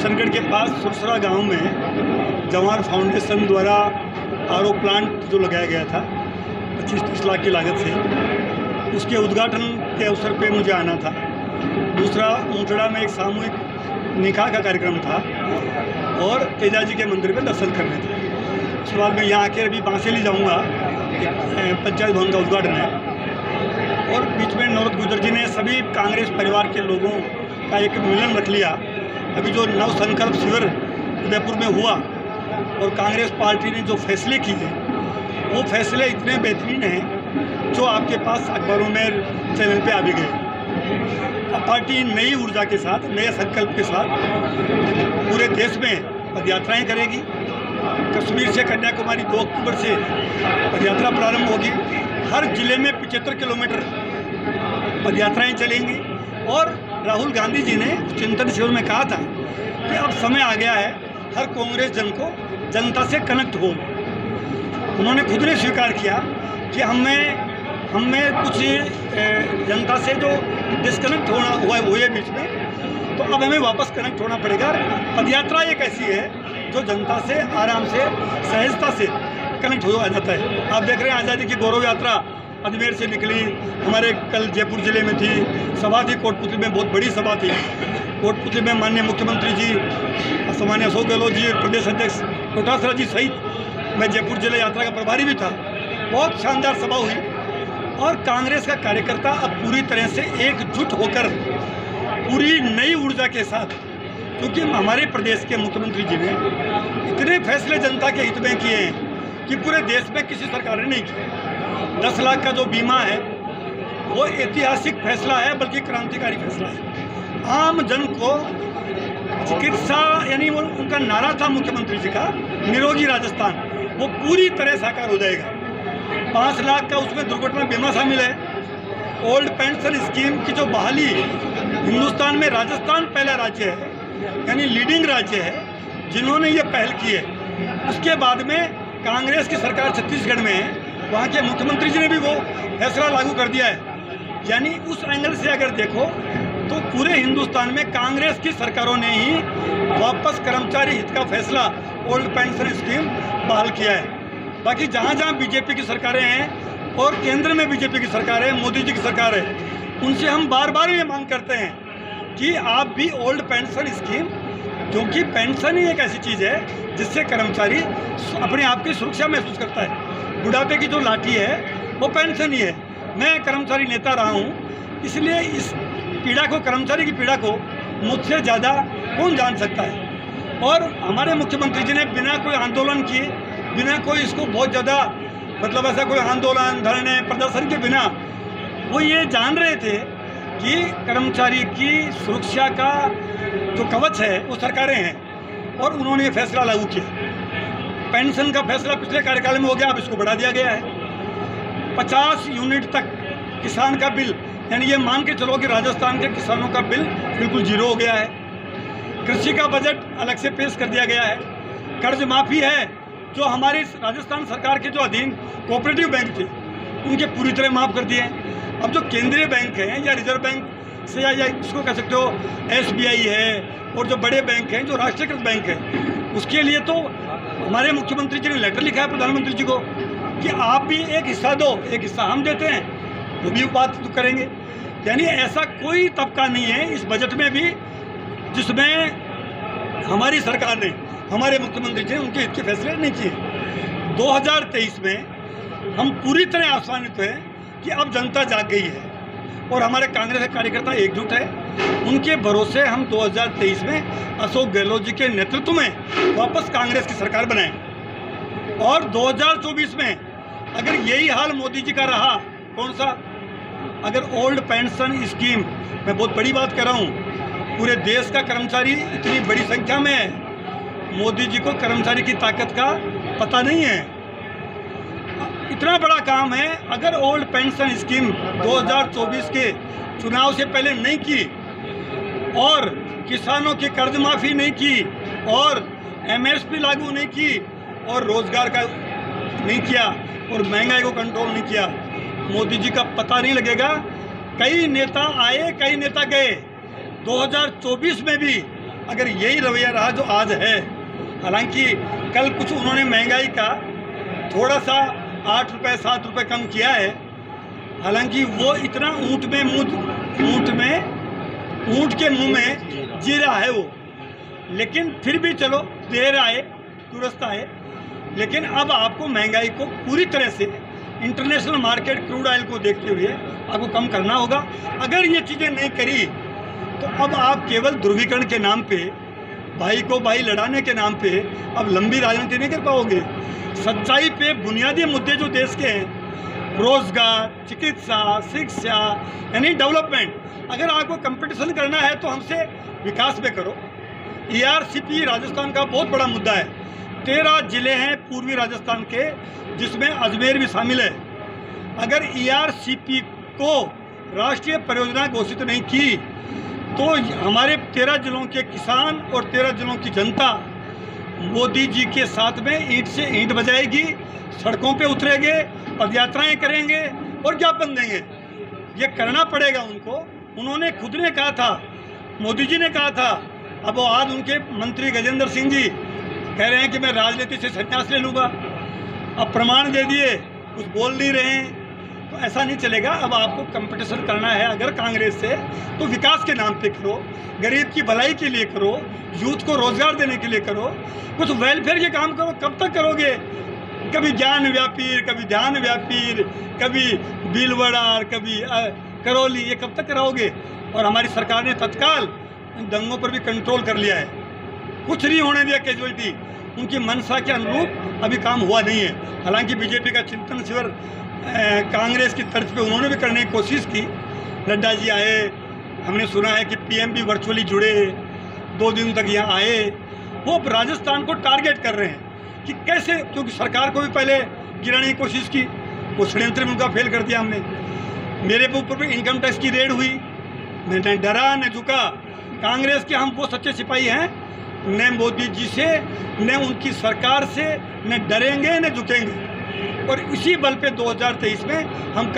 नवसनगढ़ के पास सुरसरा गांव में जवाहर फाउंडेशन द्वारा आरओ प्लांट जो लगाया गया था 25-30 लाख की लागत से, उसके उद्घाटन के अवसर पे मुझे आना था। दूसरा, ऊंटड़ा में एक सामूहिक निकाह का कार्यक्रम था और तेजाजी के मंदिर में दर्शन करने थे। उसके बाद मैं यहाँ आकर अभी बांसेली जाऊँगा, पंचायत भवन का उद्घाटन है। और बीच में नौरत गुजर जी ने सभी कांग्रेस परिवार के लोगों का एक मिलन रख लिया। अभी जो नव संकल्प शिविर उदयपुर में हुआ और कांग्रेस पार्टी ने जो फैसले किए, वो फैसले इतने बेहतरीन हैं जो आपके पास अखबारों में चैनल पे आ भी गए। अब पार्टी नई ऊर्जा के साथ, नए संकल्प के साथ पूरे देश में पदयात्राएं करेगी। कश्मीर से कन्याकुमारी 2 अक्टूबर से पदयात्रा प्रारंभ होगी। हर जिले में 75 किलोमीटर पदयात्राएं चलेंगी। और राहुल गांधी जी ने चिंतन शिविर में कहा था कि अब समय आ गया है हर कांग्रेस जन को जनता से कनेक्ट हो। उन्होंने खुद ने स्वीकार किया कि हमें कुछ जनता से जो डिस्कनेक्ट हुआ है बीच में, तो अब हमें वापस कनेक्ट होना पड़ेगा। पदयात्रा एक ऐसी है जो जनता से आराम से, सहजता से कनेक्ट हो जाता है। आप देख रहे हैं आज़ादी की गौरव यात्रा अजमेर से निकली, हमारे कल जयपुर जिले में थी, सभा थी कोटपुतली में, बहुत बड़ी सभा थी। कोटपुतली में माननीय मुख्यमंत्री जी, सामान्य अशोक गहलोत जी, प्रदेश अध्यक्ष डोटासरा जी सहित मैं जयपुर जिले यात्रा का प्रभारी भी था। बहुत शानदार सभा हुई और कांग्रेस का कार्यकर्ता अब पूरी तरह से एकजुट होकर पूरी नई ऊर्जा के साथ, क्योंकि हमारे प्रदेश के मुख्यमंत्री जी ने इतने फैसले जनता के हित में किए हैं कि पूरे देश में किसी सरकार ने नहीं किए। 10 लाख का जो बीमा है वो ऐतिहासिक फैसला है, बल्कि क्रांतिकारी फैसला है। आम जन को चिकित्सा, यानी वो उनका नारा था मुख्यमंत्री जी का, निरोगी राजस्थान, वो पूरी तरह साकार हो जाएगा। 5 लाख का उसमें दुर्घटना बीमा शामिल है। ओल्ड पेंशन स्कीम की जो बहाली, हिंदुस्तान में राजस्थान पहला राज्य है, यानी लीडिंग राज्य है जिन्होंने ये पहल की है। उसके बाद में कांग्रेस की सरकार छत्तीसगढ़ में है, वहाँ के मुख्यमंत्री जी ने भी वो फैसला लागू कर दिया है। यानी उस एंगल से अगर देखो तो पूरे हिंदुस्तान में कांग्रेस की सरकारों ने ही वापस कर्मचारी हित का फैसला, ओल्ड पेंशन स्कीम बहाल किया है। बाकी जहाँ जहाँ बीजेपी की सरकारें हैं और केंद्र में बीजेपी की सरकार है, मोदी जी की सरकार है, उनसे हम बार बार ये मांग करते हैं कि आप भी ओल्ड पेंशन स्कीम, क्योंकि पेंशन ही एक ऐसी चीज़ है जिससे कर्मचारी अपने आप की सुरक्षा महसूस करता है। बुढ़ापे की जो लाठी है वो पेंशन ही है। मैं कर्मचारी नेता रहा हूँ, इसलिए इस पीड़ा को, कर्मचारी की पीड़ा को मुझसे ज़्यादा कौन जान सकता है। और हमारे मुख्यमंत्री जी ने बिना कोई आंदोलन किए, बिना कोई इसको बहुत ज़्यादा मतलब ऐसा कोई आंदोलन, धरने, प्रदर्शन के बिना, वो ये जान रहे थे कि कर्मचारी की सुरक्षा का जो कवच है वो सरकारें हैं, और उन्होंने ये फैसला लागू किया। पेंशन का फैसला पिछले कार्यकाल में हो गया, अब इसको बढ़ा दिया गया है। 50 यूनिट तक किसान का बिल, यानी ये मान के चलो कि राजस्थान के किसानों का बिल बिल्कुल जीरो हो गया है। कृषि का बजट अलग से पेश कर दिया गया है। कर्ज माफ़ी है, जो हमारी राजस्थान सरकार के जो अधीन कोऑपरेटिव बैंक थे उनके पूरी तरह माफ़ कर दिए हैं। अब जो केंद्रीय बैंक हैं या रिजर्व बैंक से या इसको कह सकते हो SBI है, और जो बड़े बैंक हैं जो राष्ट्रीयकृत बैंक हैं, उसके लिए तो हमारे मुख्यमंत्री जी ने लेटर लिखा है प्रधानमंत्री जी को कि आप भी एक हिस्सा दो, एक हिस्सा हम देते हैं, वो भी बात तो करेंगे। यानी ऐसा कोई तबका नहीं है इस बजट में भी जिसमें हमारी सरकार ने, हमारे मुख्यमंत्री जी ने उनके हित के फैसले नहीं किए। 2023 में हम पूरी तरह आश्वासित हैं कि अब जनता जाग गई है और हमारे कांग्रेस के कार्यकर्ता एकजुट है। उनके भरोसे हम 2023 में अशोक गहलोत जी के नेतृत्व में वापस कांग्रेस की सरकार बनाएं। और 2024 में अगर यही हाल मोदी जी का रहा, कौन सा, अगर ओल्ड पेंशन स्कीम, मैं बहुत बड़ी बात कर रहा हूँ, पूरे देश का कर्मचारी इतनी बड़ी संख्या में है, मोदी जी को कर्मचारी की ताकत का पता नहीं है। इतना बड़ा काम है, अगर ओल्ड पेंशन स्कीम 2024 के चुनाव से पहले नहीं की और किसानों की कर्ज माफ़ी नहीं की और MSP लागू नहीं की और रोजगार का नहीं किया और महंगाई को कंट्रोल नहीं किया, मोदी जी का पता नहीं लगेगा। कई नेता आए, कई नेता गए। 2024 में भी अगर यही रवैया रहा जो आज है, हालांकि कल कुछ उन्होंने महंगाई का थोड़ा सा 8 रुपये 7 रुपये कम किया है, हालांकि वो इतना ऊँट के मुंह में जीरा है वो, लेकिन फिर भी चलो देर आए दुरुस्त आए। लेकिन अब आपको महंगाई को पूरी तरह से इंटरनेशनल मार्केट क्रूड ऑयल को देखते हुए आपको कम करना होगा। अगर ये चीज़ें नहीं करी तो अब आप केवल ध्रुवीकरण के नाम पे, भाई को भाई लड़ाने के नाम पे अब लंबी राजनीति नहीं कर पाओगे। सच्चाई पे बुनियादी मुद्दे जो देश के हैं, रोजगार, चिकित्सा, शिक्षा यानी डेवलपमेंट, अगर आपको कंपटीशन करना है तो हमसे विकास पे करो। ERCP राजस्थान का बहुत बड़ा मुद्दा है। 13 ज़िले हैं पूर्वी राजस्थान के, जिसमें अजमेर भी शामिल है। अगर ERCP को राष्ट्रीय परियोजना घोषित नहीं की तो हमारे 13 जिलों के किसान और 13 जिलों की जनता मोदी जी के साथ में ईंट से ईंट बजाएगी, सड़कों पे उतरेंगे, पदयात्राएं करेंगे और ज्ञापन देंगे। ये करना पड़ेगा उनको। उन्होंने खुद ने कहा था, मोदी जी ने कहा था, अब वो आज उनके मंत्री गजेंद्र सिंह जी कह रहे हैं कि मैं राजनीति से संन्यास ले लूँगा। अब प्रमाण दे दिए, कुछ बोल नहीं रहे हैं, तो ऐसा नहीं चलेगा। अब आपको कंपटीशन करना है अगर कांग्रेस से, तो विकास के नाम पे करो, गरीब की भलाई के लिए करो, यूथ को रोजगार देने के लिए करो, कुछ वेलफेयर के काम करो। कब तक करोगे? कभी ज्ञान व्यापीर, कभी ध्यान व्यापीर, कभी भीलवाड़ा, कभी करौली, ये कब तक कराओगे? और हमारी सरकार ने तत्काल इन दंगों पर भी कंट्रोल कर लिया है, कुछ नहीं होने दिया कैजुअलिटी। उनकी मंशा के अनुरूप अभी काम हुआ नहीं है। हालांकि बीजेपी का चिंतन शिविर कांग्रेस की तर्ज पे उन्होंने भी करने की कोशिश की। नड्डा जी आए, हमने सुना है कि PM भी वर्चुअली जुड़े, 2 दिन तक यहाँ आए। वो राजस्थान को टारगेट कर रहे हैं कि कैसे, क्योंकि सरकार को भी पहले गिराने की कोशिश की, वो षड्यंत्र में उनका फेल कर दिया हमने। मेरे ऊपर भी इनकम टैक्स की रेड हुई, मैंने डरा न झुका। कांग्रेस के हम वो सच्चे सिपाही हैं, न मोदी जी से, न उनकी सरकार से न डरेंगे न झुकेंगे। और इसी बल पे 2023 में हम